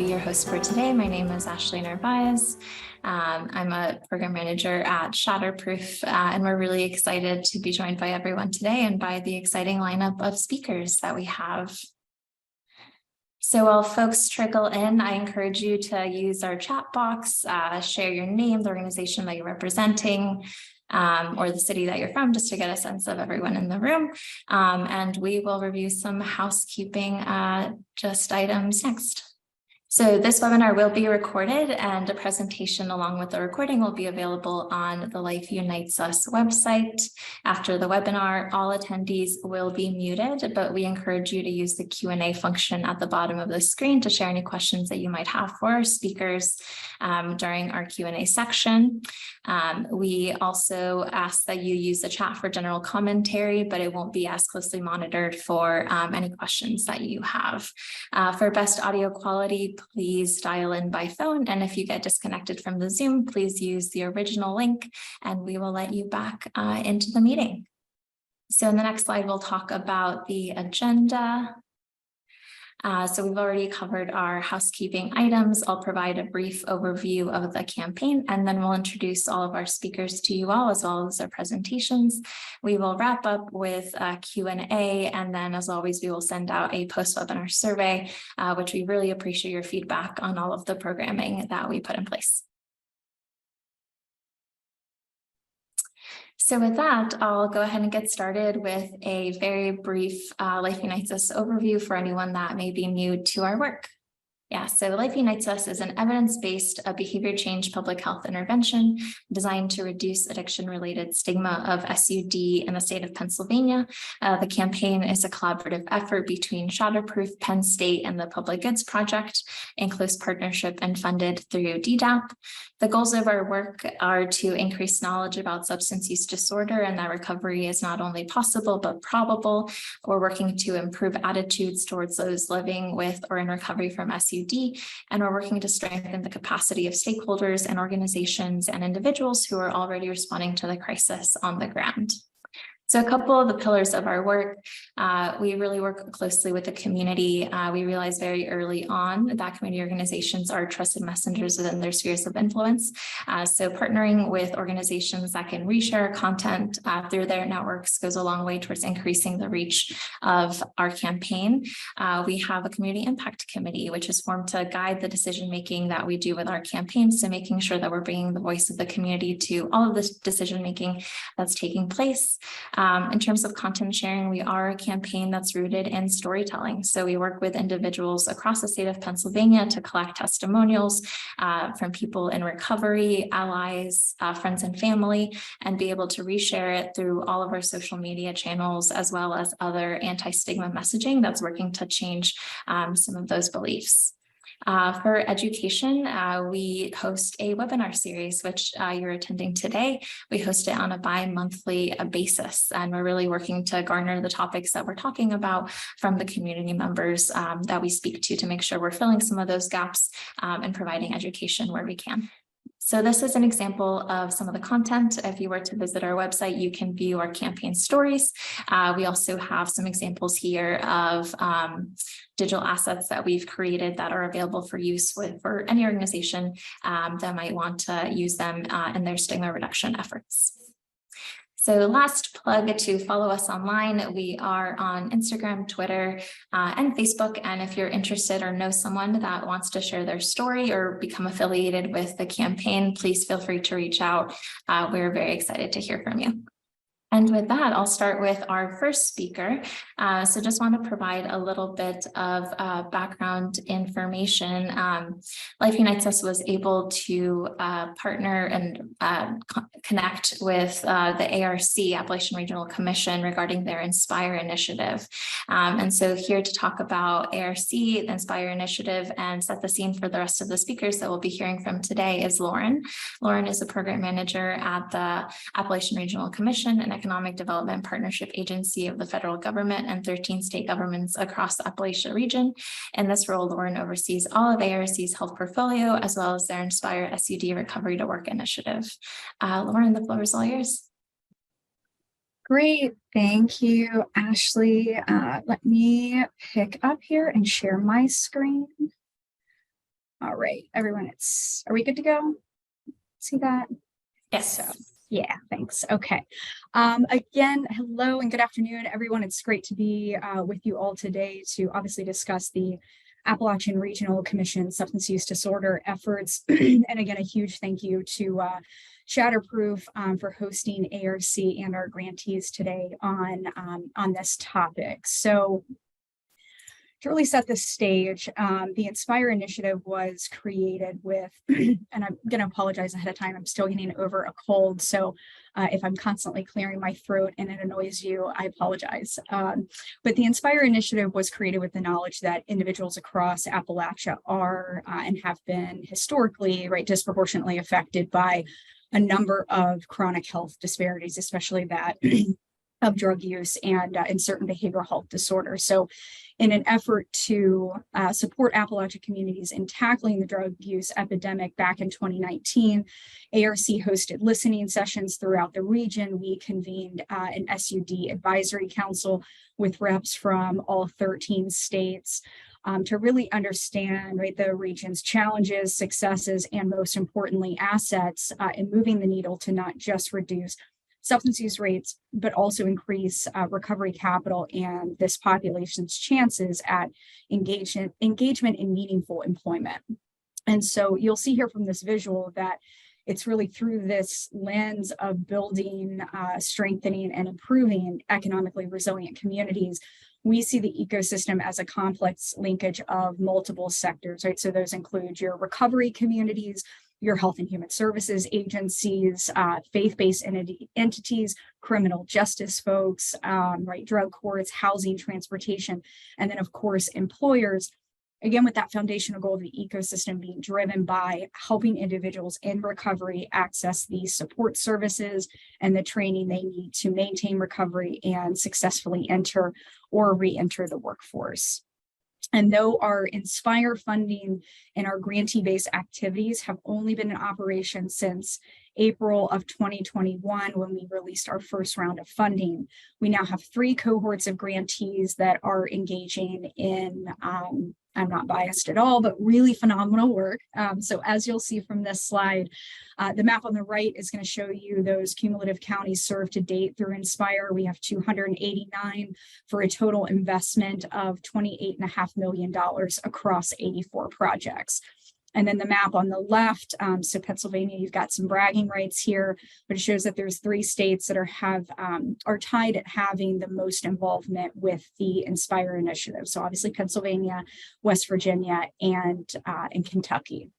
be your host for today. My name is Ashley Narvaez. I'm a program manager at Shatterproof, and we're really excited to be joined by everyone today and by the exciting lineup of speakers that we have. So while folks trickle in, I encourage you to use our chat box, share your name, the organization that you're representing, or the city that you're from, just to get a sense of everyone in the room. And we will review some housekeeping just items next. So this webinar will be recorded, and a presentation along with the recording will be available on the Life Unites Us website. After the webinar, all attendees will be muted, but we encourage you to use the Q&A function at the bottom of the screen to share any questions that you might have for our speakers during our Q&A section. We also ask that you use the chat for general commentary, but it won't be as closely monitored for any questions that you have. For best audio quality, please dial in by phone. And if you get disconnected from the Zoom, please use the original link and we will let you back into the meeting. So in the next slide, we'll talk about the agenda. So we've already covered our housekeeping items. I'll provide a brief overview of the campaign, and then we'll introduce all of our speakers to you all, as well as their presentations. We will wrap up with a Q&A, and then as always, we will send out a post-webinar survey, which we really appreciate your feedback on all of the programming that we put in place. So with that, I'll go ahead and get started with a very brief Life Unites Us overview for anyone that may be new to our work. Yeah, so Life Unites Us is an evidence-based behavior change public health intervention designed to reduce addiction-related stigma of SUD in the state of Pennsylvania. The campaign is a collaborative effort between Shatterproof, Penn State, and the Public Goods Project in close partnership and funded through DDAP. The goals of our work are to increase knowledge about substance use disorder and that recovery is not only possible, but probable. We're working to improve attitudes towards those living with or in recovery from SUD. And we're working to strengthen the capacity of stakeholders and organizations and individuals who are already responding to the crisis on the ground. So a couple of the pillars of our work, we really work closely with the community. We realized very early on that community organizations are trusted messengers within their spheres of influence. So partnering with organizations that can reshare content through their networks goes a long way towards increasing the reach of our campaign. We have a community impact committee, which is formed to guide the decision-making that we do with our campaigns, so making sure that we're bringing the voice of the community to all of this decision-making that's taking place. In terms of content sharing, we are a campaign that's rooted in storytelling. So we work with individuals across the state of Pennsylvania to collect testimonials from people in recovery, allies, friends and family, and be able to reshare it through all of our social media channels, as well as other anti-stigma messaging that's working to change some of those beliefs. For education, we host a webinar series, which you're attending today. We host it on a bi-monthly basis, and we're really working to garner the topics that we're talking about from the community members that we speak to make sure we're filling some of those gaps and providing education where we can. So this is an example of some of the content. If you were to visit our website, you can view our campaign stories. We also have some examples here of digital assets that we've created that are available for use for any organization that might want to use them in their stigma reduction efforts. So last plug to follow us online. We are on Instagram, Twitter, and Facebook. And if you're interested or know someone that wants to share their story or become affiliated with the campaign, please feel free to reach out. We're very excited to hear from you. And with that, I'll start with our first speaker. So just want to provide a little bit of background information. Life Unites Us was able to partner and connect with the ARC, Appalachian Regional Commission, regarding their Inspire initiative. And so here to talk about ARC, the Inspire initiative, and set the scene for the rest of the speakers that we'll be hearing from today is Lauren. Lauren is a program manager at the Appalachian Regional Commission, an economic development partnership agency of the federal government and 13 state governments across the Appalachia region. In this role, Lauren oversees all of ARC's health portfolio, as well as their Inspire SUD Recovery to Work initiative. Lauren, the floor is all yours. Great, thank you, Ashley. Let me pick up here and share my screen. All right, everyone, are we good to go? See that? Yes. So, yeah, thanks. Okay. Again, hello and good afternoon, everyone. It's great to be with you all today to obviously discuss the Appalachian Regional Commission substance use disorder efforts. And again, a huge thank you to Shatterproof for hosting ARC and our grantees today on this topic. So, to really set the stage, the Inspire initiative was created with, and I'm going to apologize ahead of time, I'm still getting over a cold, so if I'm constantly clearing my throat and it annoys you, I apologize. But the Inspire initiative was created with the knowledge that individuals across Appalachia are and have been historically, right, disproportionately affected by a number of chronic health disparities, especially that of drug use and certain behavioral health disorders. So in an effort to support Appalachia communities in tackling the drug use epidemic back in 2019, ARC hosted listening sessions throughout the region. We convened an SUD advisory council with reps from all 13 states to really understand, right, the region's challenges, successes, and most importantly, assets in moving the needle to not just reduce substance use rates, but also increase recovery capital and this population's chances at engagement in meaningful employment. And so you'll see here from this visual that it's really through this lens of building, strengthening, and improving economically resilient communities. We see the ecosystem as a complex linkage of multiple sectors, right? So those include your recovery communities, your health and human services agencies, faith-based entities, criminal justice folks, right, drug courts, housing, transportation, and then of course, employers, again, with that foundational goal of the ecosystem being driven by helping individuals in recovery access these support services and the training they need to maintain recovery and successfully enter or re-enter the workforce. And though our Inspire funding and our grantee-based activities have only been in operation since April of 2021, when we released our first round of funding, we now have 3 cohorts of grantees that are engaging in, I'm not biased at all, but really phenomenal work. So as you'll see from this slide, the map on the right is going to show you those cumulative counties served to date through Inspire. We have 289 for a total investment of $28.5 million across 84 projects. And then the map on the left, so Pennsylvania, you've got some bragging rights here, but it shows that there's 3 states that are tied at having the most involvement with the Inspire initiative. So obviously Pennsylvania, West Virginia, and Kentucky.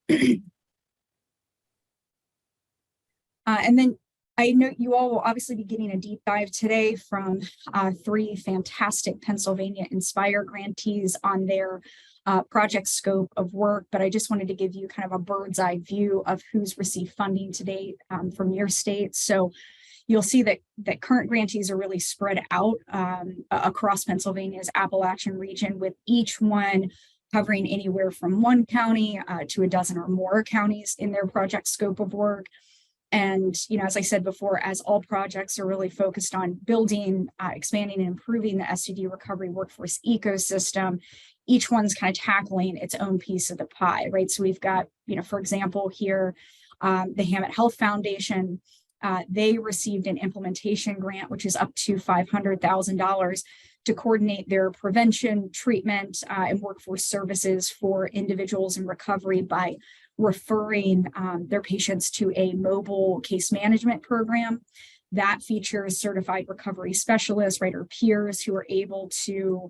And then I know you all will obviously be getting a deep dive today from 3 fantastic Pennsylvania Inspire grantees on their project scope of work, but I just wanted to give you kind of a bird's eye view of who's received funding to date from your state. So you'll see that current grantees are really spread out across Pennsylvania's Appalachian region, with each one covering anywhere from 1 county to a dozen or more counties in their project scope of work. And, you know, as I said before, as all projects are really focused on building, expanding, and improving the SUD recovery workforce ecosystem, each one's kind of tackling its own piece of the pie, right? So we've got, you know, for example, here, the Hammett Health Foundation, they received an implementation grant, which is up to $500,000 to coordinate their prevention, treatment, and workforce services for individuals in recovery by referring their patients to a mobile case management program that features certified recovery specialists, right, or peers who are able to,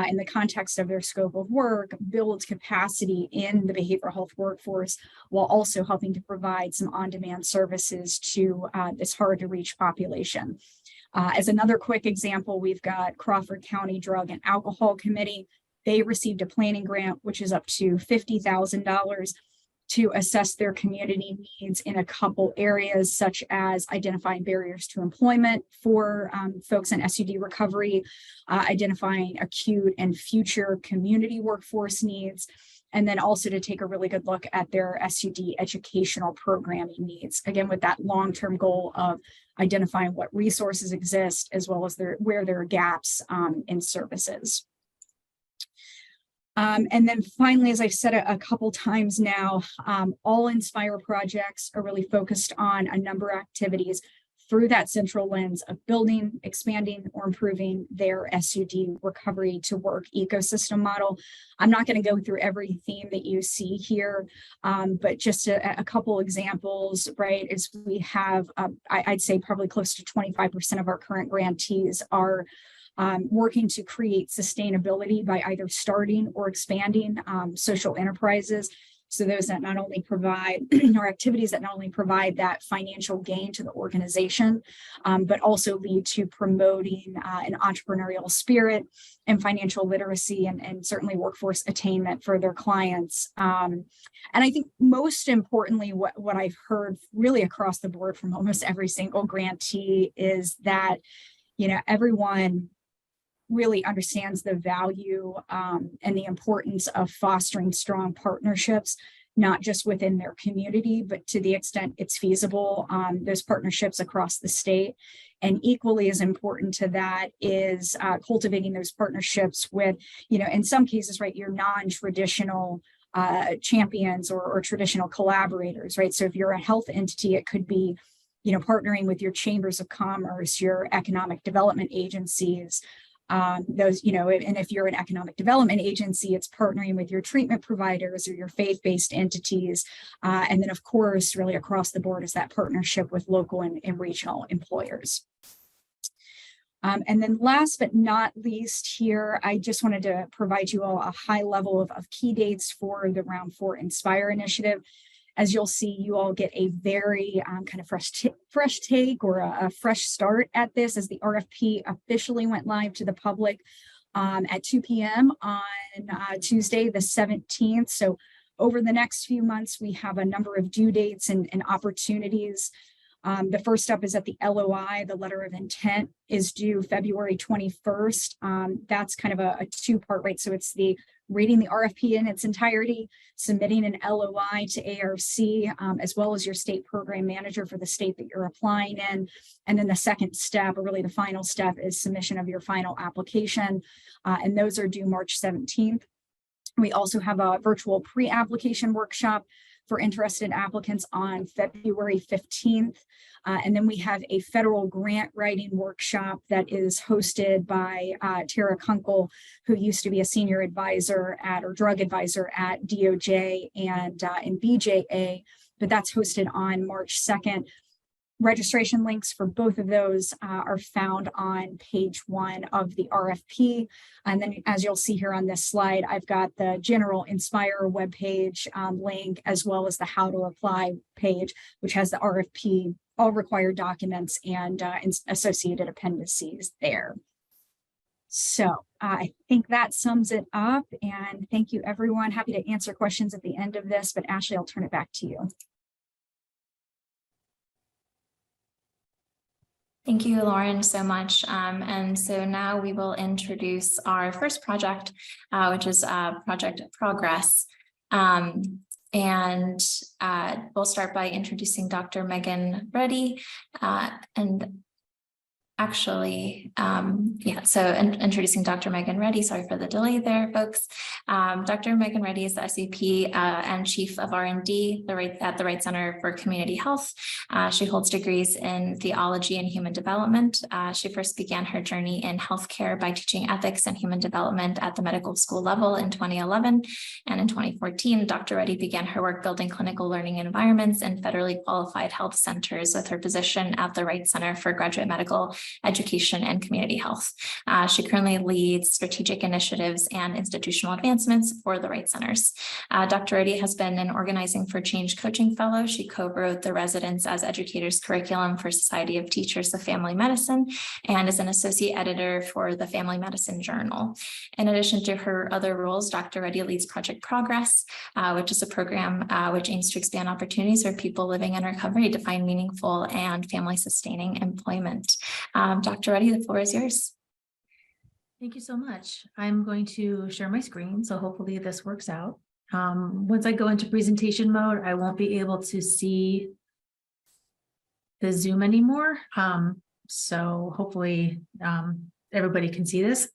in the context of their scope of work, build capacity in the behavioral health workforce while also helping to provide some on-demand services to this hard-to-reach population. As another quick example, we've got Crawford County Drug and Alcohol Committee. They received a planning grant, which is up to $50,000 to assess their community needs in a couple areas, such as identifying barriers to employment for folks in SUD recovery, identifying acute and future community workforce needs, and then also to take a really good look at their SUD educational programming needs, again, with that long-term goal of identifying what resources exist, as well as where there are gaps in services. And then finally, as I've said a couple times now, all Inspire projects are really focused on a number of activities through that central lens of building, expanding, or improving their SUD recovery to work ecosystem model. I'm not going to go through every theme that you see here, but just a couple examples, right, is we have, I'd say probably close to 25% of our current grantees are working to create sustainability by either starting or expanding social enterprises. So those that not only provide or activities that not only provide that financial gain to the organization, but also lead to promoting an entrepreneurial spirit and financial literacy and certainly workforce attainment for their clients. And I think most importantly, what I've heard really across the board from almost every single grantee is that, everyone really understands the value and the importance of fostering strong partnerships, not just within their community, but to the extent it's feasible, those partnerships across the state. And equally as important to that is cultivating those partnerships with, in some cases, right, your non-traditional champions or traditional collaborators, right? So if you're a health entity, it could be, partnering with your chambers of commerce, your economic development agencies, those, and if you're an economic development agency, it's partnering with your treatment providers or your faith-based entities. And then, of course, really across the board is that partnership with local and regional employers. And then last but not least here, I just wanted to provide you all a high level of key dates for the Round 4 Inspire initiative. As you'll see, you all get a very kind of fresh take or a fresh start at this, as the RFP officially went live to the public at 2 p.m. on Tuesday, the 17th. So over the next few months, we have a number of due dates and opportunities. The first up is that the LOI, the letter of intent, is due February 21st. That's kind of a two-part, right? So it's the reading the RFP in its entirety, submitting an LOI to ARC, as well as your state program manager for the state that you're applying in. And then the second step, or really the final step, is submission of your final application. And those are due March 17th. We also have a virtual pre-application workshop for interested applicants on February 15th. And then we have a federal grant writing workshop that is hosted by Tara Kunkel, who used to be a senior advisor or drug advisor at DOJ and in BJA, but that's hosted on March 2nd. Registration links for both of those are found on page 1 of the RFP. And then, as you'll see here on this slide, I've got the general Inspire webpage link, as well as the how to apply page, which has the RFP, all required documents, and associated appendices there. So I think that sums it up. And thank you, everyone. Happy to answer questions at the end of this, but Ashley, I'll turn it back to you. Thank you, Lauren, so much. And so now we will introduce our first project, which is Project Progress. And we'll start by introducing Dr. Megan Reddy. Introducing Dr. Megan Reddy. Sorry for the delay there, folks. Dr. Megan Reddy is the SVP and Chief of R&D at the Wright Center for Community Health. She holds degrees in theology and human development. She first began her journey in healthcare by teaching ethics and human development at the medical school level in 2011. And in 2014, Dr. Reddy began her work building clinical learning environments in federally qualified health centers with her position at the Wright Center for Graduate Medical Education and Community Health. She currently leads strategic initiatives and institutional advancements for the Wright Centers. Dr. Reddy has been an Organizing for Change Coaching Fellow. She co-wrote the Residents as Educators curriculum for Society of Teachers of Family Medicine and is an associate editor for the Family Medicine Journal. In addition to her other roles, Dr. Reddy leads Project Progress, which is a program which aims to expand opportunities for people living in recovery to find meaningful and family-sustaining employment. Dr. Reddy, the floor is yours. Thank you so much. I'm going to share my screen, so hopefully this works out. Once I go into presentation mode, I won't be able to see the Zoom anymore. So hopefully everybody can see this.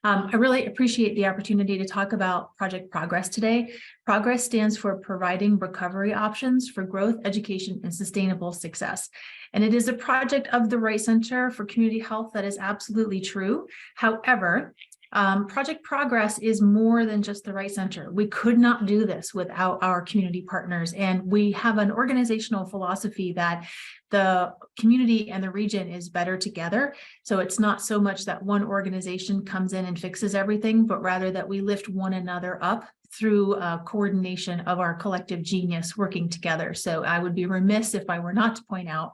I really appreciate the opportunity to talk about Project Progress today. Progress stands for providing recovery options for growth, education, and sustainable success. And it is a project of the Right Center for Community Health that is absolutely true. However, Project Progress is more than just the Right Center. We could not do this without our community partners. And we have an organizational philosophy that the community and the region is better together. So it's not so much that one organization comes in and fixes everything, but rather that we lift one another up through coordination of our collective genius working together. So I would be remiss if I were not to point out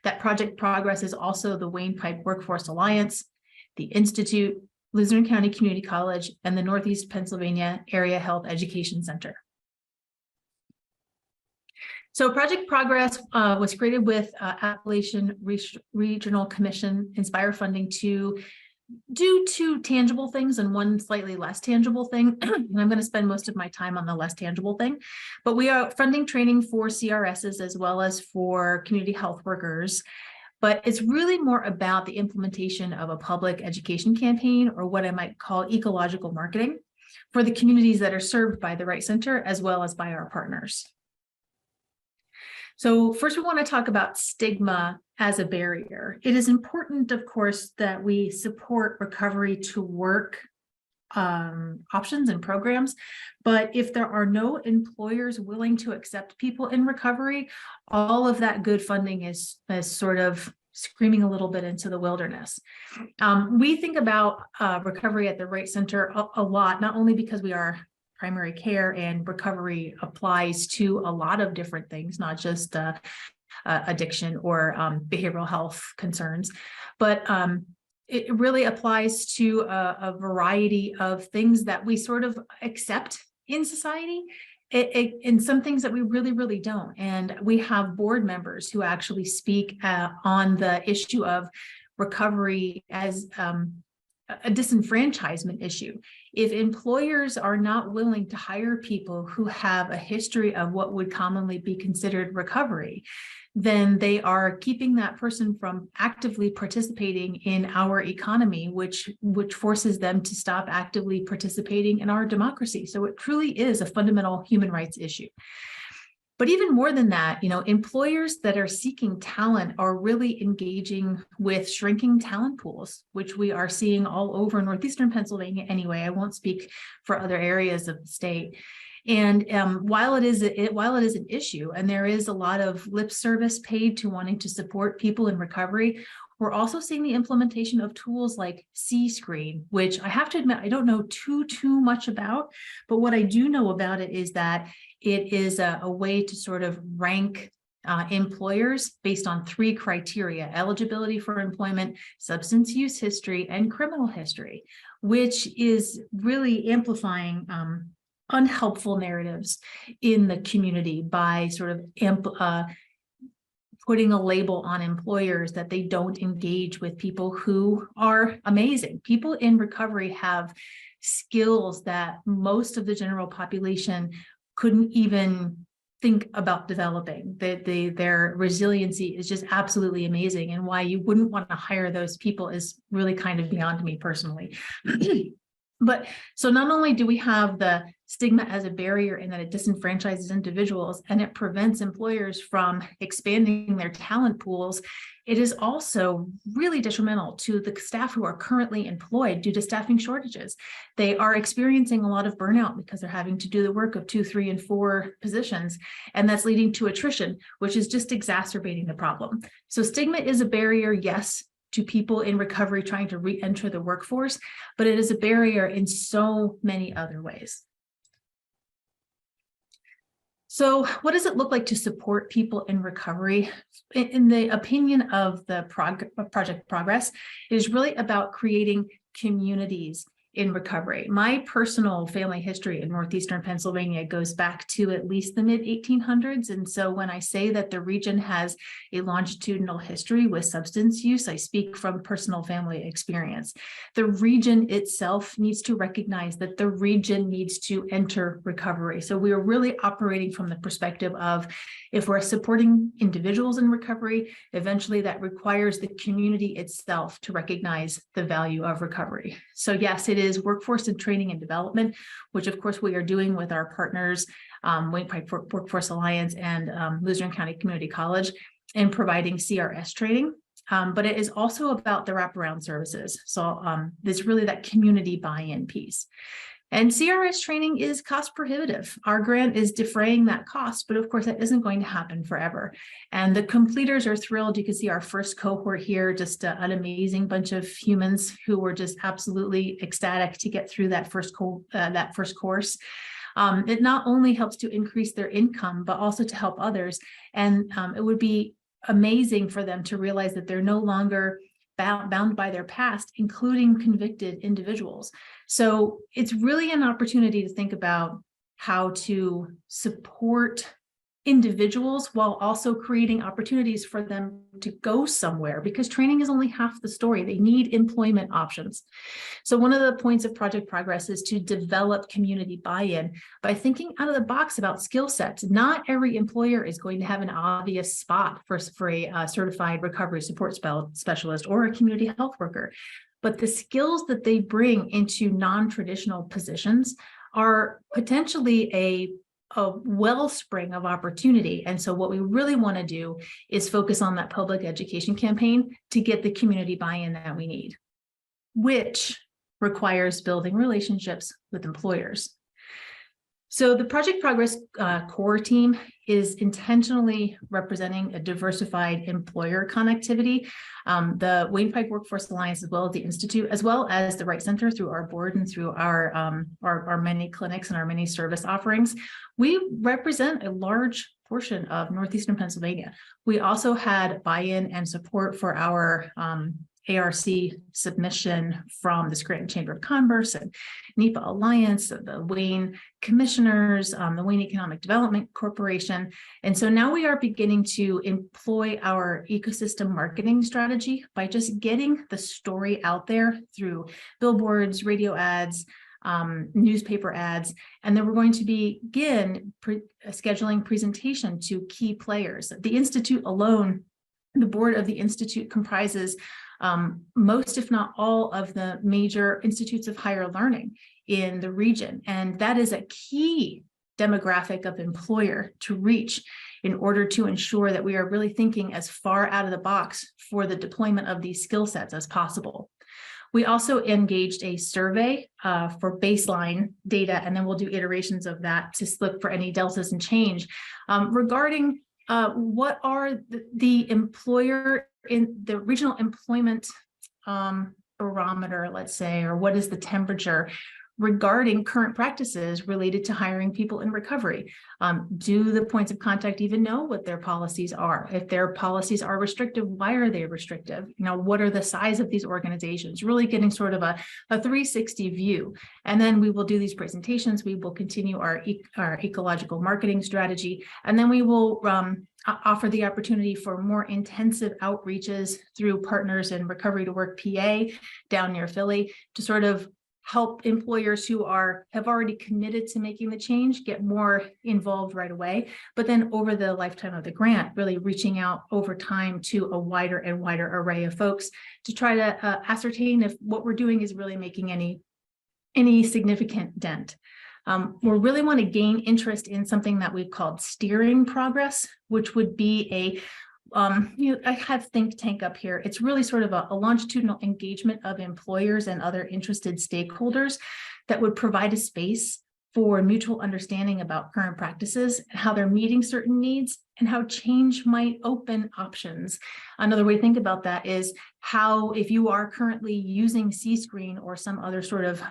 that Project Progress is also the Wayne Pike Workforce Alliance, the Institute, Luzerne County Community College, and the Northeast Pennsylvania Area Health Education Center. So Project Progress was created with Appalachian Regional Commission Inspire funding to do two tangible things and one slightly less tangible thing. And I'm going to spend most of my time on the less tangible thing, but we are funding training for CRSs as well as for community health workers. But it's really more about the implementation of a public education campaign, or what I might call ecological marketing, for the communities that are served by the Right Center as well as by our partners. So first, we want to talk about stigma as a barrier. It is important, of course, that we support recovery to work options and programs, but if there are no employers willing to accept people in recovery, all of that good funding is sort of screaming a little bit into the wilderness. We think about recovery at the Right Center a lot, not only because we are primary care and recovery applies to a lot of different things, not just addiction or behavioral health concerns, but it really applies to a variety of things that we sort of accept in society, and some things that we really, really don't. And we have board members who actually speak on the issue of recovery as a disenfranchisement issue. If employers are not willing to hire people who have a history of what would commonly be considered recovery, then they are keeping that person from actively participating in our economy, which forces them to stop actively participating in our democracy. So it truly is a fundamental human rights issue. But even more than that, employers that are seeking talent are really engaging with shrinking talent pools, which we are seeing all over northeastern Pennsylvania anyway. I won't speak for other areas of the state. And while it is an issue, and there is a lot of lip service paid to wanting to support people in recovery, we're also seeing the implementation of tools like C-Screen, which I have to admit I don't know too much about, but what I do know about it is that it is a way to sort of rank employers based on 3 criteria: eligibility for employment, substance use history, and criminal history, which is really amplifying unhelpful narratives in the community by sort of putting a label on employers that they don't engage with people who are amazing. People in recovery have skills that most of the general population couldn't even think about developing. Their resiliency is just absolutely amazing. And why you wouldn't want to hire those people is really kind of beyond me personally. But so not only do we have the stigma as a barrier in that it disenfranchises individuals and it prevents employers from expanding their talent pools, it is also really detrimental to the staff who are currently employed due to staffing shortages. They are experiencing a lot of burnout because they're having to do the work of 2, 3, and 4 positions, and that's leading to attrition, which is just exacerbating the problem. So stigma is a barrier, yes, to people in recovery trying to re-enter the workforce, but it is a barrier in so many other ways. So what does it look like to support people in recovery? In the opinion of the Project Progress, it is really about creating communities in recovery. My personal family history in northeastern Pennsylvania goes back to at least the mid-1800s. And so when I say that the region has a longitudinal history with substance use, I speak from personal family experience. The region itself needs to recognize that the region needs to enter recovery. So we are really operating from the perspective of, if we're supporting individuals in recovery, eventually that requires the community itself to recognize the value of recovery. So yes, it is workforce and training and development, which of course we are doing with our partners, Wayne Pike Workforce Alliance and Luzerne County Community College, in providing CRS training. But it is also about the wraparound services. So there's really that community buy-in piece. And CRS training is cost prohibitive. Our grant is defraying that cost, but of course that isn't going to happen forever. And the completers are thrilled. You can see our first cohort here, just an amazing bunch of humans who were just absolutely ecstatic to get through that first course. It not only helps to increase their income, but also to help others. And it would be amazing for them to realize that they're no longer bound by their past, including convicted individuals. So it's really an opportunity to think about how to support individuals while also creating opportunities for them to go somewhere, because training is only half the story. They need employment options. So one of the points of Project Progress is to develop community buy-in by thinking out of the box about skill sets. Not every employer is going to have an obvious spot for a certified recovery support specialist or a community health worker, but the skills that they bring into non-traditional positions are potentially a wellspring of opportunity. And so what we really want to do is focus on that public education campaign to get the community buy-in that we need, which requires building relationships with employers. So the Project Progress core team is intentionally representing a diversified employer connectivity. The Wayne Pike Workforce Alliance, as well as the Institute, as well as the Wright Center through our board and through our many clinics and our many service offerings, we represent a large portion of Northeastern Pennsylvania. We also had buy-in and support for our ARC submission from the Scranton Chamber of Commerce and NEPA Alliance, the Wayne Commissioners, the Wayne Economic Development Corporation. And so now we are beginning to employ our ecosystem marketing strategy by just getting the story out there through billboards, radio ads, newspaper ads, and then we're going to begin scheduling presentation to key players. The Institute alone, the board of the Institute comprises most, if not all, of the major institutes of higher learning in the region. And that is a key demographic of employer to reach in order to ensure that we are really thinking as far out of the box for the deployment of these skill sets as possible. We also engaged a survey for baseline data, and then we'll do iterations of that to look for any deltas and change regarding what are the employer in the regional employment barometer, let's say, or what is the temperature regarding current practices related to hiring people in recovery. Do the points of contact even know what their policies are? If their policies are restrictive, why are they restrictive? You know, what are the size of these organizations? Really getting sort of a 360 view. And then we will do these presentations. We will continue our ecological marketing strategy. And then we will offer the opportunity for more intensive outreaches through partners in Recovery to Work PA down near Philly to sort of help employers who have already committed to making the change get more involved right away, but then over the lifetime of the grant, really reaching out over time to a wider and wider array of folks to try to ascertain if what we're doing is really making any significant dent. We really want to gain interest in something that we've called steering progress, which would be I have think tank up here. It's really sort of a longitudinal engagement of employers and other interested stakeholders that would provide a space for mutual understanding about current practices, how they're meeting certain needs, and how change might open options. Another way to think about that is how, if you are currently using C-Screen or some other sort of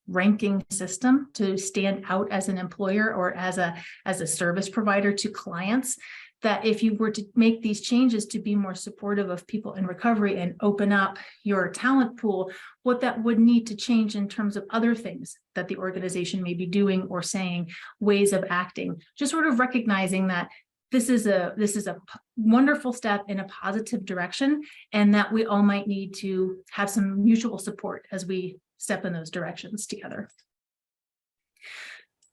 ranking system to stand out as an employer or as a service provider to clients, that if you were to make these changes to be more supportive of people in recovery and open up your talent pool, what that would need to change in terms of other things that the organization may be doing or saying, ways of acting, just sort of recognizing that this is a wonderful step in a positive direction, and that we all might need to have some mutual support as we step in those directions together.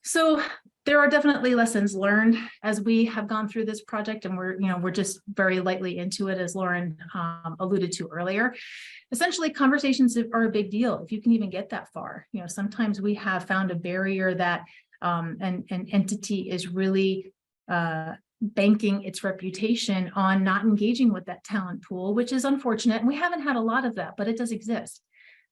So there are definitely lessons learned as we have gone through this project, and we're just very lightly into it, as Lauren alluded to earlier. Essentially, conversations are a big deal if you can even get that far. Sometimes we have found a barrier that an entity is really banking its reputation on not engaging with that talent pool, which is unfortunate. And we haven't had a lot of that, but it does exist.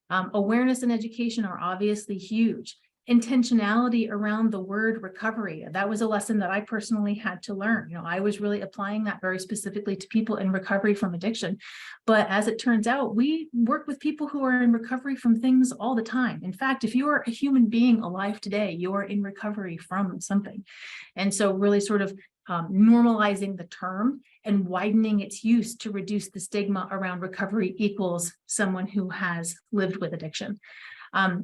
Awareness and education are obviously huge. Intentionality around the word recovery. That was a lesson that I personally had to learn. I was really applying that very specifically to people in recovery from addiction. But as it turns out, we work with people who are in recovery from things all the time. In fact, if you are a human being alive today, you are in recovery from something. And so really sort of normalizing the term and widening its use to reduce the stigma around recovery equals someone who has lived with addiction.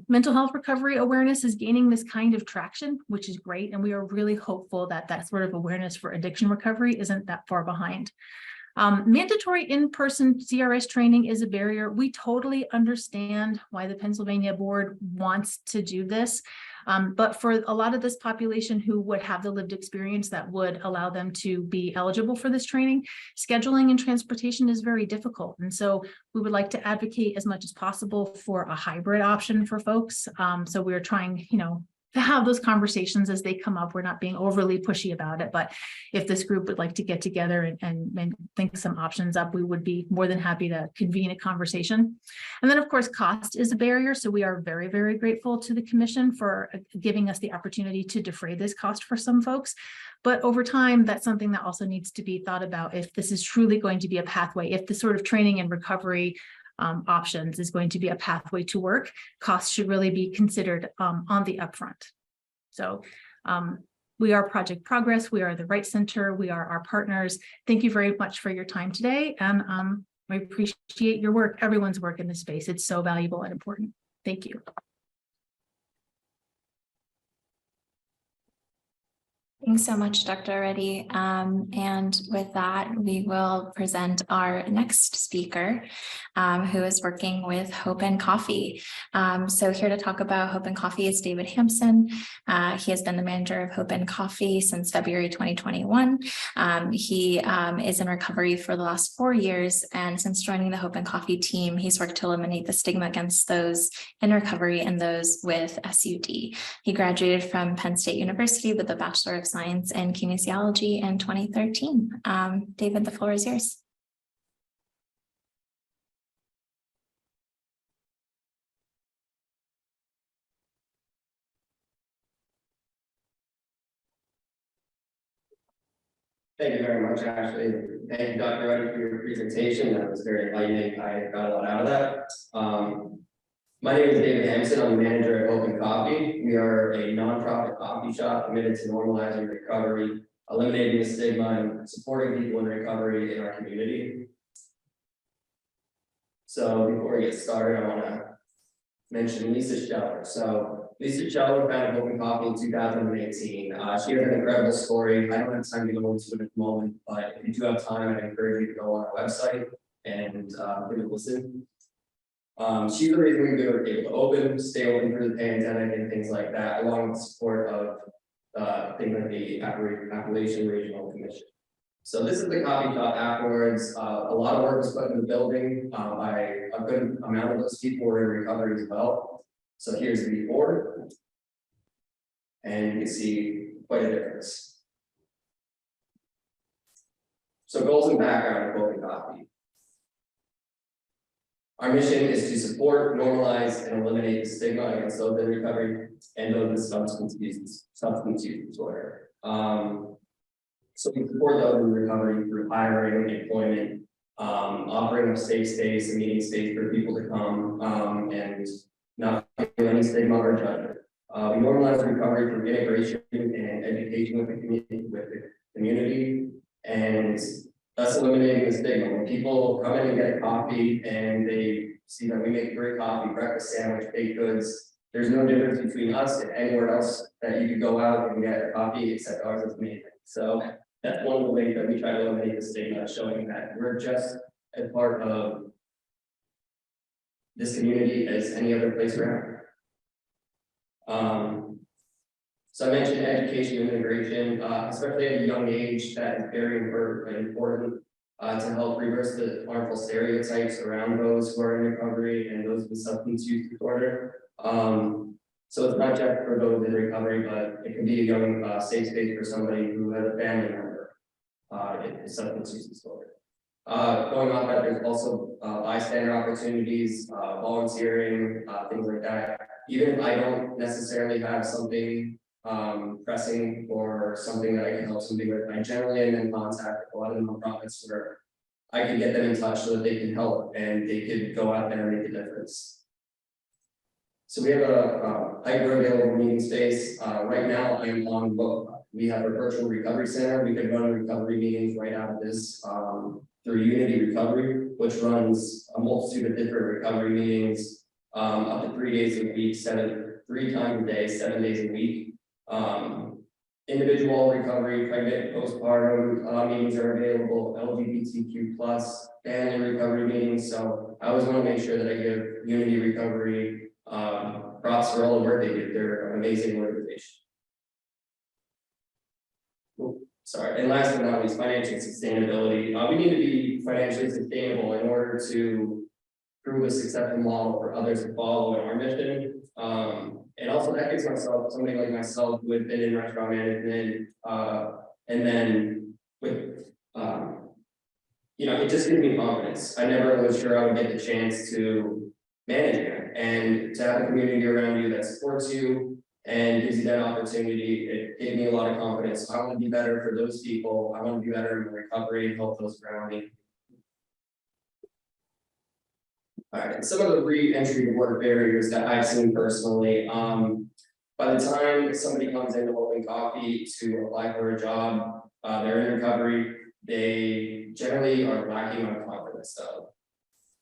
Mental health recovery awareness is gaining this kind of traction, which is great. And we are really hopeful that that sort of awareness for addiction recovery isn't that far behind. Mandatory in-person CRS training is a barrier. We totally understand why the Pennsylvania board wants to do this. But for a lot of this population who would have the lived experience that would allow them to be eligible for this training, scheduling and transportation is very difficult. And so we would like to advocate as much as possible for a hybrid option for folks. So we're trying, to have those conversations as they come up. We're not being overly pushy about it, but if this group would like to get together and think some options up, we would be more than happy to convene a conversation. And then of course, cost is a barrier. So we are very, very grateful to the commission for giving us the opportunity to defray this cost for some folks. But over time, that's something that also needs to be thought about if this is truly going to be a pathway, if the sort of training and recovery options is going to be a pathway to work, costs should really be considered on the upfront. So we are Project Progress. We are the Right Center. We are our partners. Thank you very much for your time today. And I appreciate your work, everyone's work in this space. It's so valuable and important. Thank you. Thanks so much, Dr. Reddy. And with that, we will present our next speaker, who is working with Hope and Coffee. So here to talk about Hope and Coffee is David Hampson. He has been the manager of Hope and Coffee since February 2021. He is in recovery for the last 4 years. And since joining the Hope and Coffee team, he's worked to eliminate the stigma against those in recovery and those with SUD. He graduated from Penn State University with a Bachelor of Science in Kinesiology in 2013. David, the floor is yours. Thank you very much, Ashley. Thank you, Dr. Reddy, for your presentation. That was very enlightening. I got a lot out of that. My name is David Hampson. I'm the manager at Hope and Coffee. We are a nonprofit coffee shop committed to normalizing recovery, eliminating the stigma, and supporting people in recovery in our community. So before we get started, I want to mention Lisa Scheller. So Lisa Scheller founded Hope and Coffee in 2018. She has an incredible story. I don't have time to go into it at the moment, but if you do have time, I encourage you to go on our website and give it a listen. She's the reason we were able to open, stay open through the pandemic and things like that, along with the support of things like the Appalachian Regional Commission. So this is the coffee shop afterwards. A lot of work was put in the building by a good amount of those people were in recovery as well. So here's the before, and you can see quite a difference. So goals and background of Hope and Coffee. Our mission is to support, normalize, and eliminate the stigma against those in recovery and those with substance use disorder. So we support those in recovery through hiring, employment, offering a safe space, a meeting space for people to come and not feel any stigma or judgment. We normalize recovery through integration and education with the community, and thus eliminating the stigma. When people come in and get a coffee and they see that we make great coffee, breakfast sandwich, baked goods, there's no difference between us and anywhere else that you could go out and get a coffee except ours is amazing. So that's one of the ways that we try to eliminate the stigma, showing that we're just as part of this community as any other place around. So So I mentioned education and integration, especially at a young age, that is very important to help reverse the harmful stereotypes around those who are in recovery and those with substance use disorder. So it's not just for those in recovery, but it can be a young safe space for somebody who has a family member in substance use disorder. Going off that, there's also bystander opportunities, volunteering, things like that. Even if I don't necessarily have something pressing or something that I can help somebody with, I generally am in contact with a lot of nonprofits where I can get them in touch so that they can help and they could go out there and make a difference. So we have a hyper available meeting space. Right now I'm on both. We have a virtual recovery center. We can run recovery meetings right out of this through Unity Recovery, which runs a multitude of different recovery meetings up to 3 days a week, 3 times a day, 7 days a week. Individual recovery, pregnant, postpartum meetings are available, LGBTQ plus family recovery meetings. So I always want to make sure that I give Unity Recovery props for all the work they do. They're an amazing organization. Sorry, and last but not least, financial sustainability. We need to be financially sustainable in order to prove a successful model for others to follow in our mission. And also that gives myself, somebody like myself who had been in restaurant management, and then with, you know, it just gives me confidence. I never was sure I would get the chance to manage it, and to have a community around you that supports you and gives you that opportunity. It gave me a lot of confidence. I want to be better for those people. I want to be better in recovery and help those around me. All right, and some of the re-entry to work barriers that I've seen personally. By the time somebody comes into Open Coffee to apply for a job, they're in recovery, they generally are lacking on confidence though.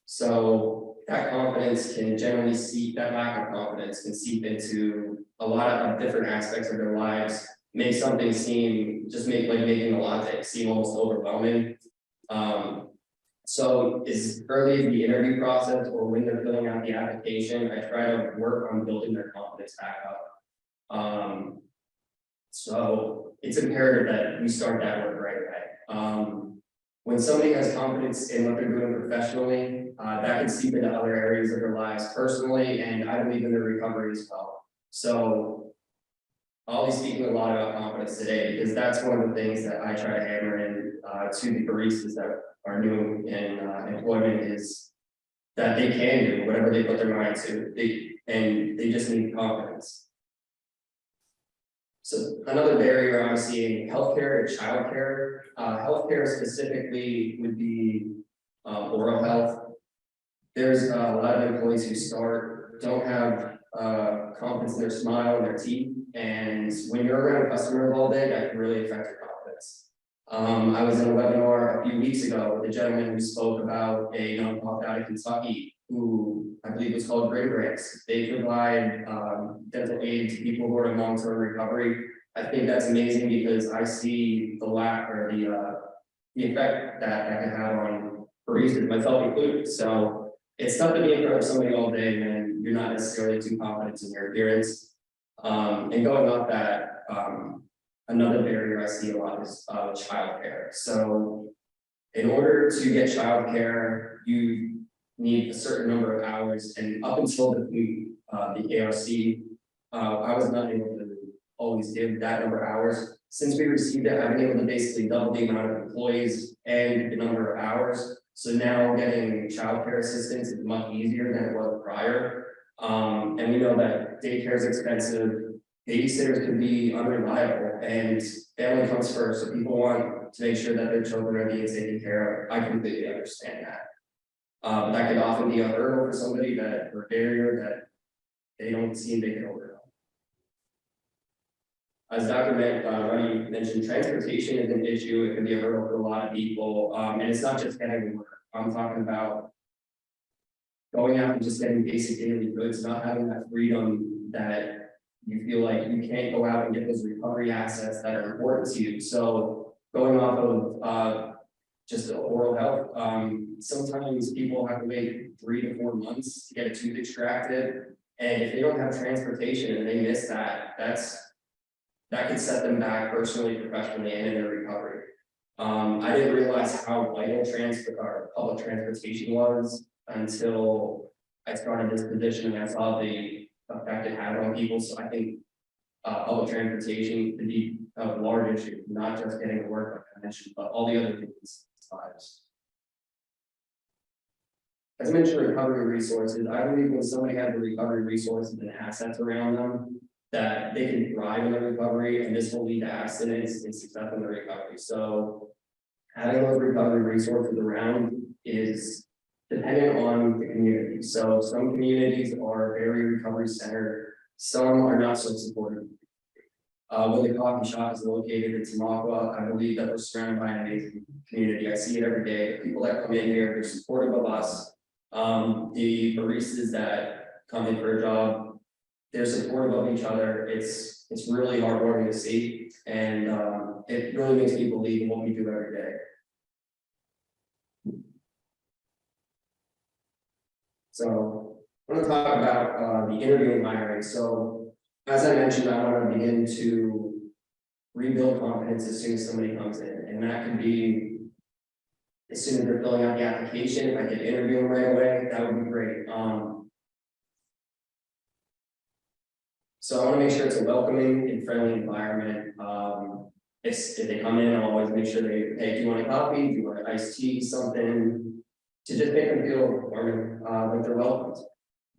So that confidence can generally seep, that lack of confidence can seep into a lot of different aspects of their lives, make something seem, just making a latte seem almost overwhelming. So as early as the interview process or when they're filling out the application, I try to work on building their confidence back up. So it's imperative that we start that work right away. When somebody has confidence in what they're doing professionally, that can seep into other areas of their lives personally, and I believe in their recovery as well. So I'll be speaking a lot about confidence today because that's one of the things that I try to hammer in to the baristas that are new in employment, is that they can do whatever they put their mind to. They just need confidence. So another barrier I'm seeing, healthcare and childcare. Healthcare specifically would be oral health. There's a lot of employees who don't have confidence in their smile and their teeth, and when you're around customers all day, that can really affect your confidence. I was in a webinar a few weeks ago with a gentleman who spoke about a nonprofit out of Kentucky who I believe was called Grid Grants. They provide dental aid to people who are in long-term recovery. I think that's amazing because I see the lack or the effect that can have on baristas, myself included. So it's tough to be in front of somebody all day when you're not necessarily too confident in your appearance. And going off that, another barrier I see a lot is childcare. So in order to get childcare, you need a certain number of hours, and up until the ARC, I was not able to always give that number of hours. Since we received it, I've been able to basically double the amount of employees and the number of hours. So now getting childcare assistance is much easier than it was prior. And we know that daycare is expensive, babysitters can be unreliable, and family comes first. So people want to make sure that their children are being taken care of. I completely understand that. That could often be a hurdle for somebody, or a barrier that they don't seem they can overcome. As Dr. Ruddy mentioned, transportation is an issue. It can be a hurdle for a lot of people. And it's not just getting work. I'm talking about going out and just getting basic daily goods, not having that freedom that you feel like you can't go out and get those recovery assets that are important to you. So going off of just the oral health, sometimes people have to wait 3 to 4 months to get a tooth extracted. And if they don't have transportation and they miss that, that's that could set them back personally, professionally, and in their recovery. I didn't realize how vital public transportation was until I started this position and I saw the effect it had on people. So I think public transportation could be a large issue, not just getting to work, like I mentioned, but all the other things lives. As mentioned, recovery resources. I believe when somebody has the recovery resources and assets around them, that they can thrive in the recovery, and this will lead to accidents and success in the recovery. So having those recovery resources around is dependent on the community. So some communities are very recovery centered, some are not so supportive. Where the coffee shop is located in Tamaqua, I believe that we're surrounded by an amazing community. I see it every day. The people that come in here, they're supportive of us. The baristas that come in for a job, they're supportive of each other. It's really heartwarming to see, and it really makes me believe in what we do every day. So I want to talk about the interview and hiring. So as I mentioned, I want to begin to rebuild confidence as soon as somebody comes in, and that could be as soon as they're filling out the application. If I could interview them right away, that would be great. So I want to make sure it's a welcoming and friendly environment. If they come in, I'll always make sure hey, do you want a coffee? Do you want an iced tea? Something to just make them feel like they're welcomed.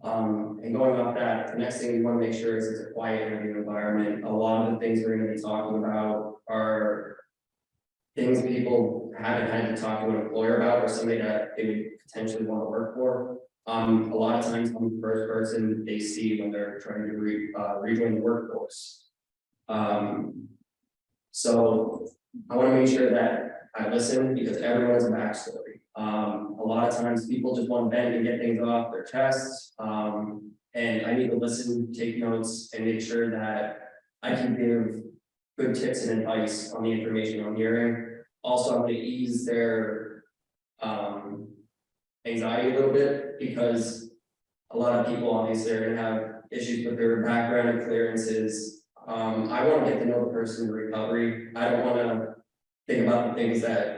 And going off that, the next thing we want to make sure is it's a quiet interview environment. A lot of the things we're going to be talking about are things people haven't had to talk to an employer about, or somebody that they would potentially want to work for. A lot of times I'm the first person they see when they're trying to rejoin the workforce. So I want to make sure that I listen, because everyone has a backstory. A lot of times people just want to vent and get things off their chests. And I need to listen, take notes, and make sure that I can give good tips and advice on the information I'm hearing. Also, I'm going to ease their anxiety a little bit, because a lot of people obviously are going to have issues with their background and clearances. I want to get to know the person in recovery. I don't want to think about the things that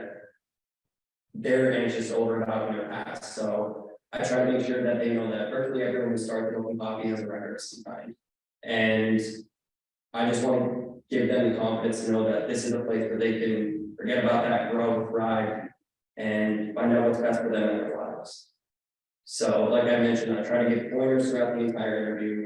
they're anxious over about in their past. So I try to make sure that they know that virtually everyone who starts an open coffee has a record of some kind. And I just want to give them the confidence to know that this is a place where they can forget about that, grow, thrive, and find out what's best for them in their lives. So like I mentioned, I try to give pointers throughout the entire interview.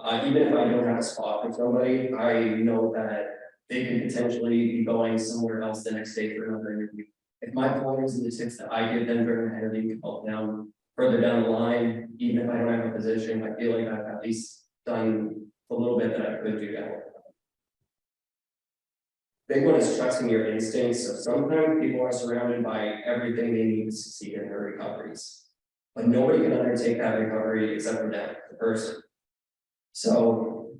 Even if I don't have a spot for somebody, I know that they can potentially be going somewhere else the next day for another interview. If my pointers and the tips that I give them during the interview can help them further down the line, even if I don't have a position, I feel like I've at least done a little bit that I could do to help. Big one is trusting your instincts. So sometimes people are surrounded by everything they need to succeed in their recoveries, but nobody can undertake that recovery except for them, the person. So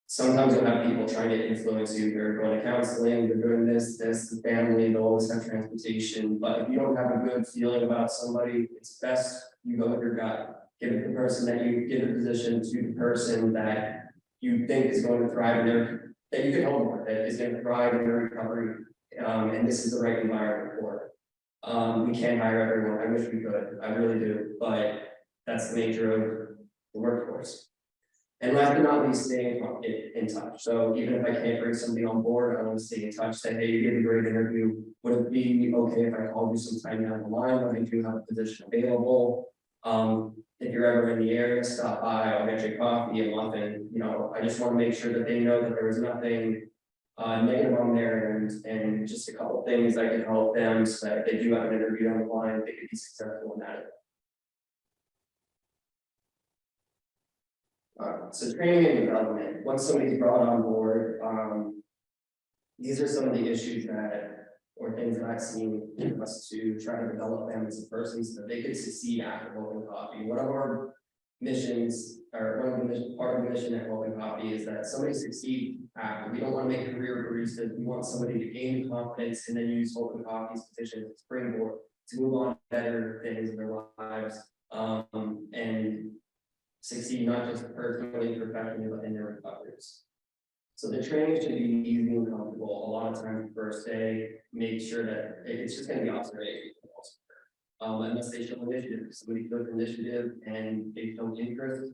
sometimes you'll have people trying to influence you. They're going to counseling, they're doing this, the family, they'll always have transportation. But if you don't have a good feeling about somebody, it's best you go with your gut. Give it the person that you give the position to, the person that you think is going to thrive in their, that you can help with, that is going to thrive in their recovery. And this is the right environment for it. We can't hire everyone. I wish we could. I really do. But that's the nature of the workforce. And last but not least, staying in touch. So even if I can't bring somebody on board, I want to stay in touch. Say, hey, you did a great interview. Would it be okay if I called you sometime down the line when I do have a position available? If you're ever in the area, stop by. I'll get you coffee and muffin. You know, I just want to make sure that they know that there was nothing negative on there, and just a couple of things I can help them so that if they do have an interview down the line, they could be successful in that. So training and development, once somebody's brought on board, these are some of the issues or things that I've seen us to try to develop them as a person so that they could succeed after Open Coffee. One of our missions, or part of the mission at Open Coffee is that somebody succeed after. We don't want to make career baristas. We want somebody to gain confidence and then use Open Coffee's position as a springboard to move on to better things in their lives. And succeed not just personally, professionally, but in their recoveries. So the training should be easy and comfortable. A lot of times, the first day, make sure that it's just gonna be observation. Unless they show initiative, if somebody shows initiative and they show interest,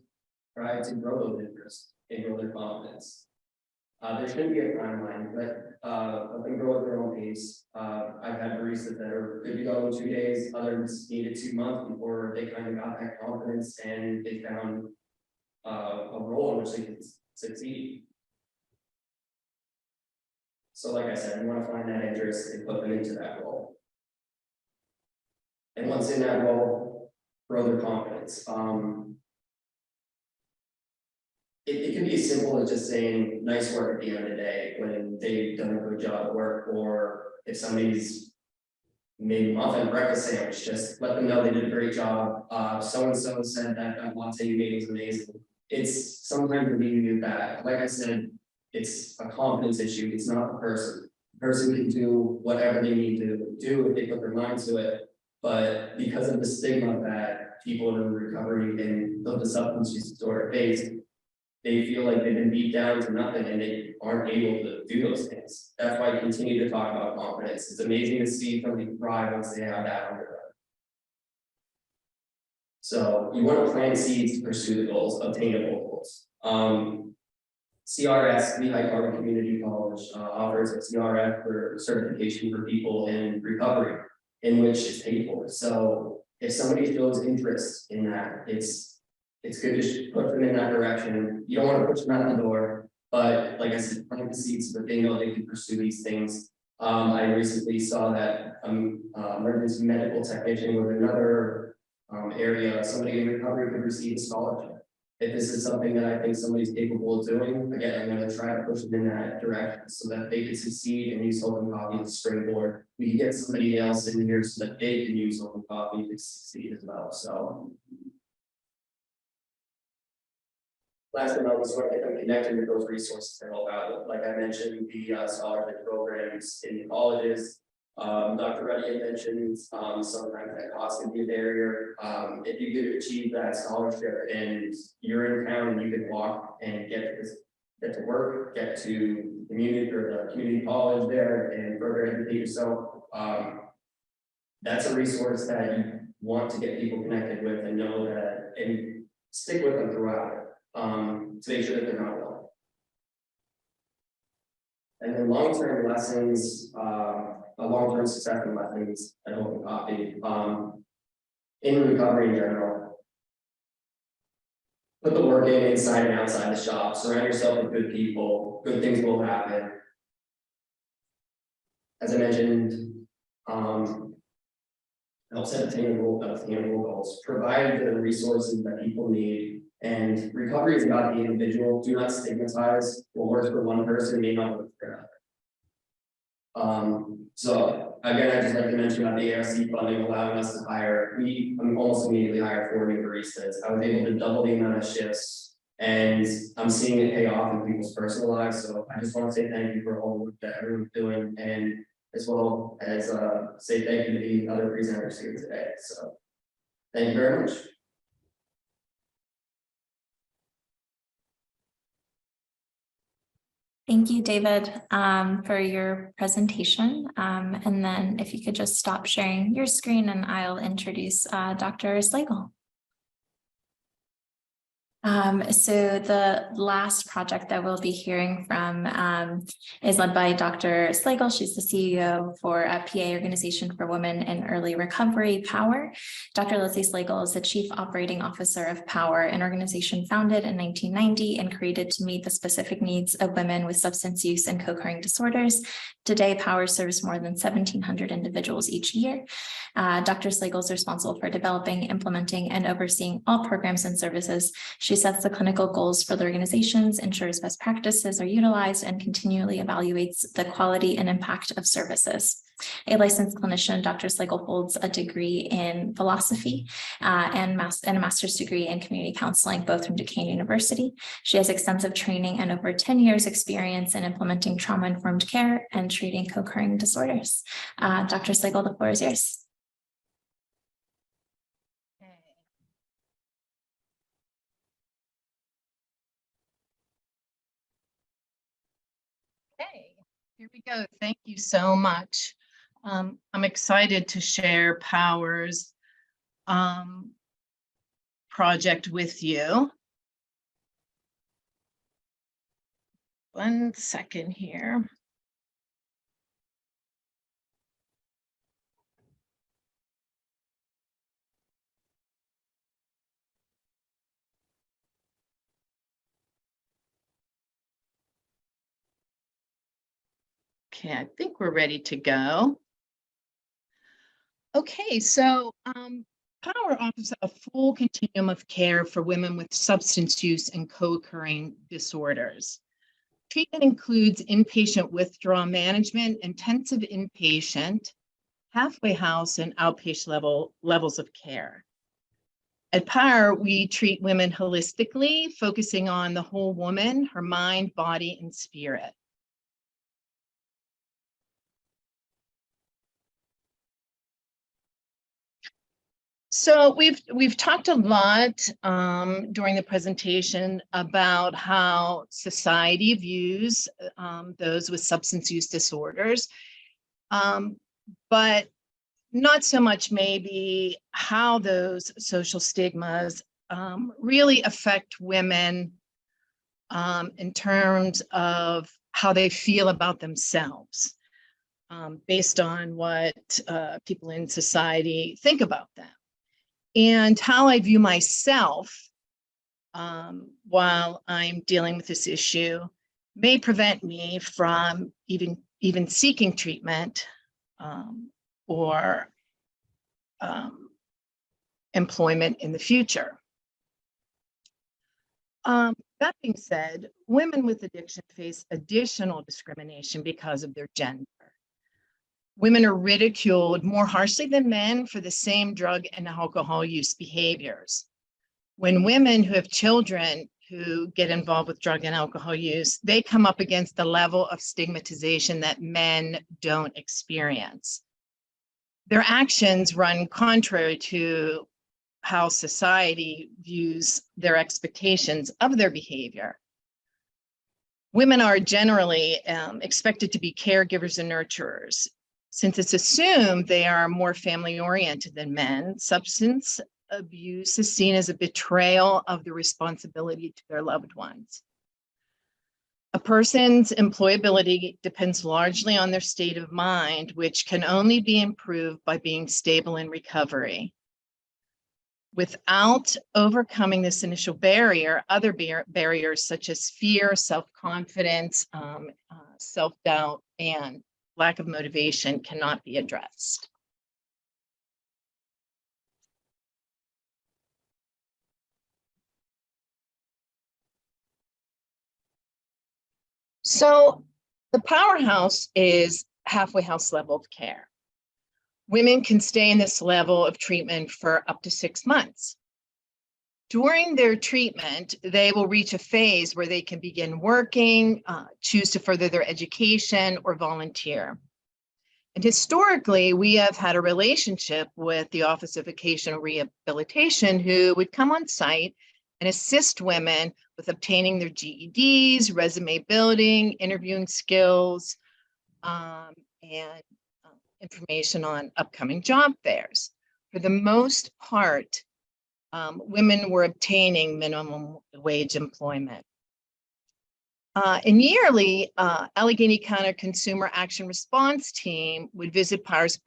try to grow those interests and grow their confidence. There shouldn't be a timeline, but let them grow at their own pace. I've had baristas that are good to go in 2 days, others needed 2 months before they kind of got that confidence and they found a role in which they could succeed. So like I said, we want to find that interest and put them into that role. And once in that role, grow their confidence. It can be as simple as just saying nice work at the end of the day when they've done a good job at work, or if somebody's made a muffin breakfast sandwich, just let them know they did a great job. So-and-so said that latte you made was amazing. It's sometimes the beauty of that. Like I said, it's a confidence issue. It's not the person. The person can do whatever they need to do if they put their mind to it. But because of the stigma that people in recovery and the substance use disorder face, they feel like they've been beat down to nothing and they aren't able to do those things. That's why I continue to talk about confidence. It's amazing to see somebody thrive once they have that under them. So you want to plant seeds to pursue the goals, obtainable goals. CRS, Lehigh Carbon Community College, offers a CRF for certification for people in recovery, in which it's paid for. So if somebody shows interest in that, it's good to put them in that direction. You don't want to push them out the door, but like I said, plant the seeds so that they know they can pursue these things. I recently saw that emergency medical technician with another area, somebody in recovery could receive a scholarship. If this is something that I think somebody's capable of doing, again, I'm going to try to push them in that direction so that they can succeed and use Open Coffee as a springboard. We can get somebody else in here so that they can use Open Coffee to succeed as well. So last but not least, I want to get them connected with those resources to help out. Like I mentioned, the scholarship programs in the colleges. Dr. Reddy had mentioned sometimes that cost can be a barrier. If you could achieve that scholarship and you're in town and you can walk and get to work, get to community or the community college there and further educate yourself, that's a resource that you want to get people connected with and know that and stick with them throughout. To make sure that they're not alone. And then long-term lessons, long-term success and lessons at Open Coffee, in recovery in general. Put the work in inside and outside the shop. Surround yourself with good people. Good things will happen. As I mentioned, help set attainable goals. Provide the resources that people need. And recovery is about the individual. Do not stigmatize. What works for one person may not work for another. So again, I just like to mention about the ARC funding allowing us to hire. We almost immediately hired 4 new baristas. I was able to double the amount of shifts, and I'm seeing it pay off in people's personal lives. So I just want to say thank you for all the work that everyone's doing, and as well as say thank you to the other presenters here today. So thank you very much. Thank you, David, for your presentation. And then if you could just stop sharing your screen and I'll introduce Dr. Slagle. So the last project that we'll be hearing from is led by Dr. Slagle. She's the CEO for a PA organization for women in early recovery, POWER. Dr. Leslie Slagle is the Chief Operating Officer of POWER, an organization founded in 1990 and created to meet the specific needs of women with substance use and co-occurring disorders. Today, POWER serves more than 1,700 individuals each year. Dr. Slagle is responsible for developing, implementing, and overseeing all programs and services. She sets the clinical goals for the organizations, ensures best practices are utilized, and continually evaluates the quality and impact of services. A licensed clinician, Dr. Slagle holds a degree in philosophy and a master's degree in community counseling, both from Duquesne University. She has extensive training and over 10 years experience in implementing trauma-informed care and treating co-occurring disorders. Dr. Slagle, the floor is yours. Okay, here we go. Thank you so much. I'm excited to share Power's project with you. One second here. Okay, I think we're ready to go. Okay, so Power offers a full continuum of care for women with substance use and co-occurring disorders. Treatment includes inpatient withdrawal management, intensive inpatient, halfway house, and outpatient levels of care. At Power, we treat women holistically, focusing on the whole woman, her mind, body, and spirit. So we've talked a lot during the presentation about how society views those with substance use disorders, but not so much maybe how those social stigmas really affect women in terms of how they feel about themselves, based on what people in society think about them. And how I view myself while I'm dealing with this issue may prevent me from even seeking treatment or employment in the future. That being said, women with addiction face additional discrimination because of their gender. Women are ridiculed more harshly than men for the same drug and alcohol use behaviors. When women who have children who get involved with drug and alcohol use, they come up against the level of stigmatization that men don't experience. Their actions run contrary to how society views their expectations of their behavior. Women are generally expected to be caregivers and nurturers. Since it's assumed they are more family-oriented than men, substance abuse is seen as a betrayal of the responsibility to their loved ones. A person's employability depends largely on their state of mind, which can only be improved by being stable in recovery. Without overcoming this initial barrier, other barriers such as fear, self-confidence, self-doubt, and lack of motivation cannot be addressed. So the PowerHouse is halfway house level of care. Women can stay in this level of treatment for up to 6 months. During their treatment, they will reach a phase where they can begin working, choose to further their education, or volunteer. And historically, we have had a relationship with the Office of Vocational Rehabilitation, who would come on site and assist women with obtaining their GEDs, resume building, interviewing skills, and information on upcoming job fairs. For the most part, women were obtaining minimum wage employment. And yearly, Allegheny County Consumer Action Response Team would visit POWER's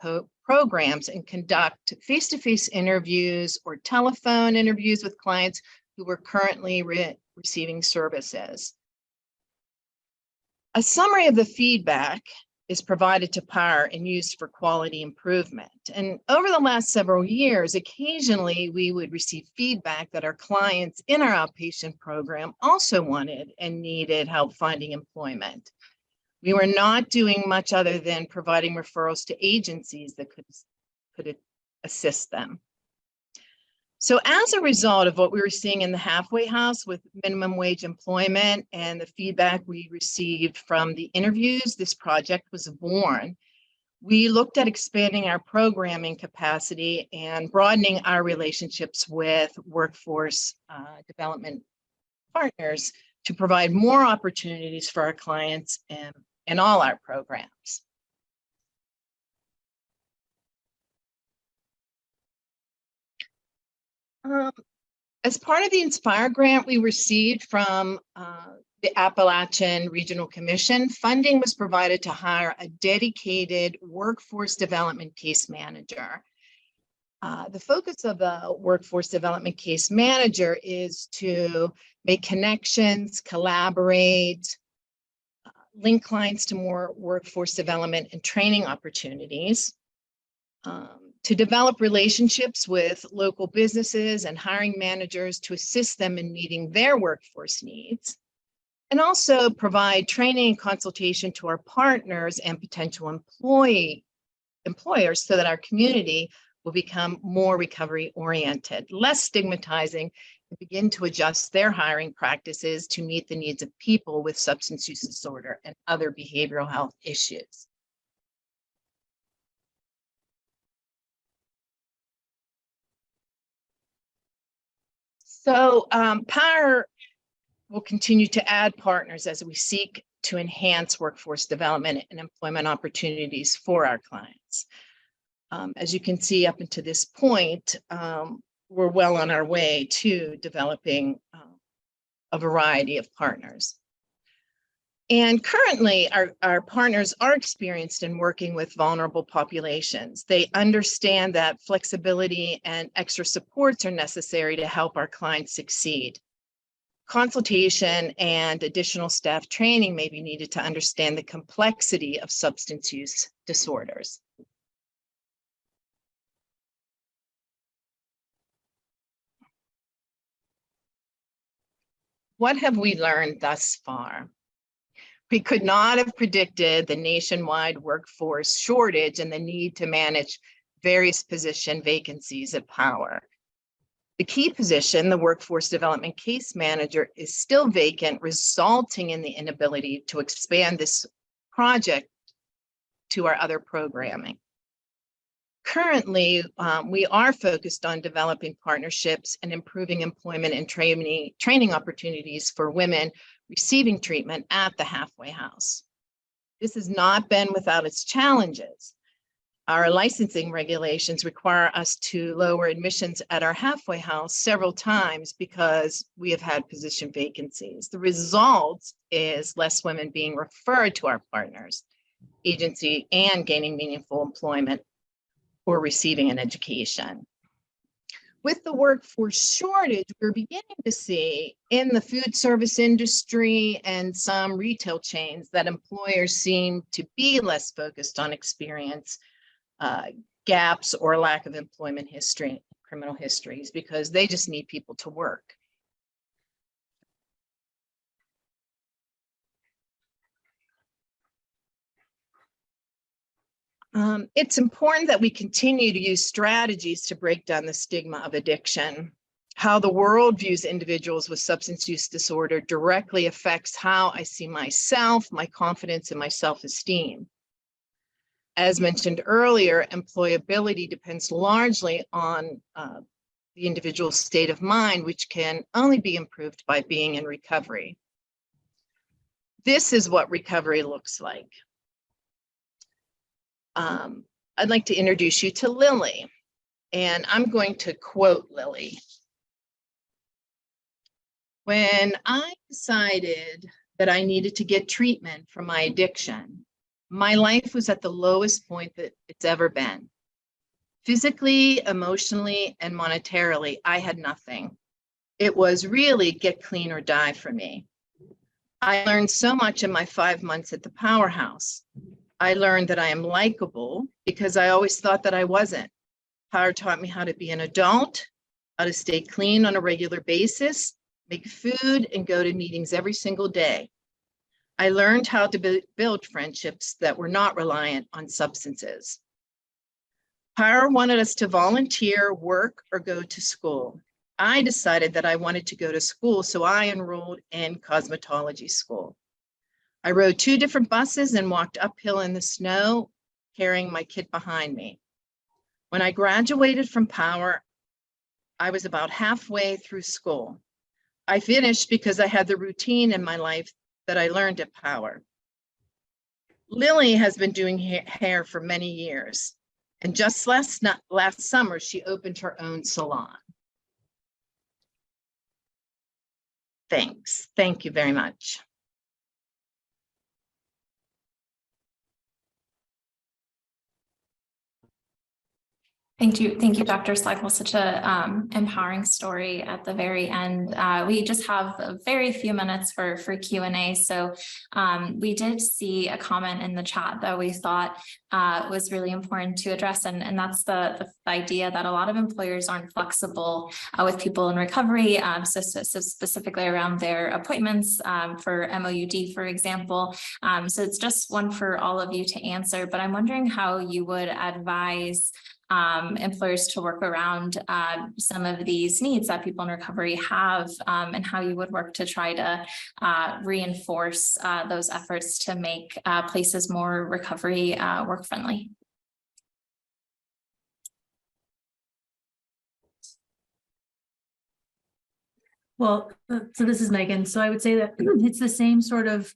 programs and conduct face-to-face interviews or telephone interviews with clients who were currently receiving services. A summary of the feedback is provided to POWER and used for quality improvement. And over the last several years, occasionally we would receive feedback that our clients in our outpatient program also wanted and needed help finding employment. We were not doing much other than providing referrals to agencies that could assist them. So as a result of what we were seeing in the halfway house with minimum wage employment and the feedback we received from the interviews, this project was born. We looked at expanding our programming capacity and broadening our relationships with workforce development partners to provide more opportunities for our clients and in all our programs. As part of the Inspire grant we received from the Appalachian Regional Commission, funding was provided to hire a dedicated workforce development case manager. The focus of a workforce development case manager is to make connections, collaborate, link clients to more workforce development and training opportunities, to develop relationships with local businesses and hiring managers to assist them in meeting their workforce needs, and also provide training and consultation to our partners and potential employers so that our community will become more recovery oriented, less stigmatizing, and begin to adjust their hiring practices to meet the needs of people with substance use disorder and other behavioral health issues. So Power will continue to add partners as we seek to enhance workforce development and employment opportunities for our clients. As you can see up until this point, we're well on our way to developing a variety of partners. And currently, our partners are experienced in working with vulnerable populations. They understand that flexibility and extra supports are necessary to help our clients succeed. Consultation and additional staff training may be needed to understand the complexity of substance use disorders. What have we learned thus far? We could not have predicted the nationwide workforce shortage and the need to manage various position vacancies at Power. The key position, the workforce development case manager, is still vacant, resulting in the inability to expand this project to our other programming. Currently, we are focused on developing partnerships and improving employment and training opportunities for women receiving treatment at the halfway house. This has not been without its challenges. Our licensing regulations require us to lower admissions at our halfway house several times because we have had position vacancies. The result is less women being referred to our partners, agency, and gaining meaningful employment or receiving an education. With the workforce shortage, we're beginning to see in the food service industry and some retail chains that employers seem to be less focused on experience gaps or lack of employment history, criminal histories, because they just need people to work. It's important that we continue to use strategies to break down the stigma of addiction. How the world views individuals with substance use disorder directly affects how I see myself, my confidence, and my self-esteem. As mentioned earlier, employability depends largely on the individual's state of mind, which can only be improved by being in recovery. This is what recovery looks like. I'd like to introduce you to Lily, and I'm going to quote Lily. When I decided that I needed to get treatment for my addiction, my life was at the lowest point that it's ever been. Physically, emotionally, and monetarily, I had nothing. It was really get clean or die for me. I learned so much in my 5 months at the PowerHouse. I learned that I am likable because I always thought that I wasn't. Power taught me how to be an adult, how to stay clean on a regular basis, make food, and go to meetings every single day. I learned how to build friendships that were not reliant on substances. Power wanted us to volunteer, work, or go to school. I decided that I wanted to go to school, so I enrolled in cosmetology school. I rode 2 different buses and walked uphill in the snow, carrying my kid behind me. When I graduated from Power, I was about halfway through school. I finished because I had the routine in my life that I learned at Power. Lily has been doing hair for many years. And just last summer, she opened her own salon. Thanks. Thank you very much. Thank you, Dr. Slagle. Such a empowering story at the very end. We just have a very few minutes for Q&A. So we did see a comment in the chat that we thought was really important to address, and that's the idea that a lot of employers aren't flexible with people in recovery. So specifically around their appointments for MOUD, for example. So it's just one for all of you to answer, but I'm wondering how you would advise employers to work around some of these needs that people in recovery have, and how you would work to try to reinforce those efforts to make places more recovery work friendly. Well, so this is Megan. So I would say that it's the same sort of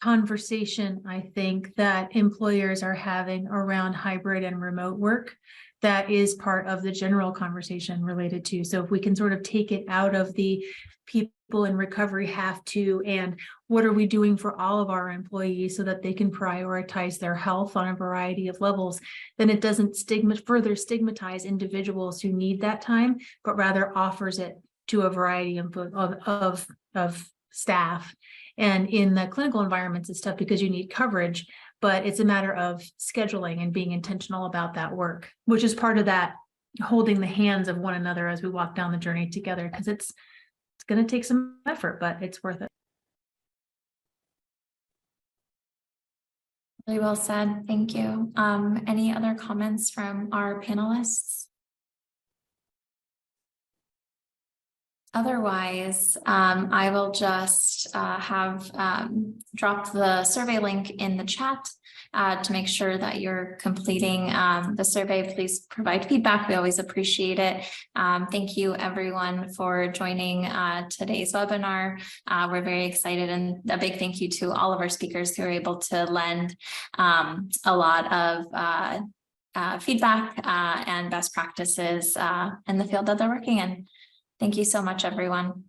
conversation, I think, that employers are having around hybrid and remote work. That is part of the general conversation related to. So if we can sort of take it out of the people in recovery have to, and what are we doing for all of our employees so that they can prioritize their health on a variety of levels, then it doesn't further stigmatize individuals who need that time, but rather offers it to a variety of staff. And in the clinical environments, it's tough because you need coverage, but it's a matter of scheduling and being intentional about that work, which is part of that holding the hands of one another as we walk down the journey together, because it's going to take some effort, but it's worth it. Really well said. Thank you. Any other comments from our panelists? Otherwise, I will just have dropped the survey link in the chat to make sure that you're completing the survey. Please provide feedback. We always appreciate it. Thank you, everyone, for joining today's webinar. We're very excited, and a big thank you to all of our speakers who are able to lend a lot of feedback and best practices in the field that they're working in. Thank you so much, everyone.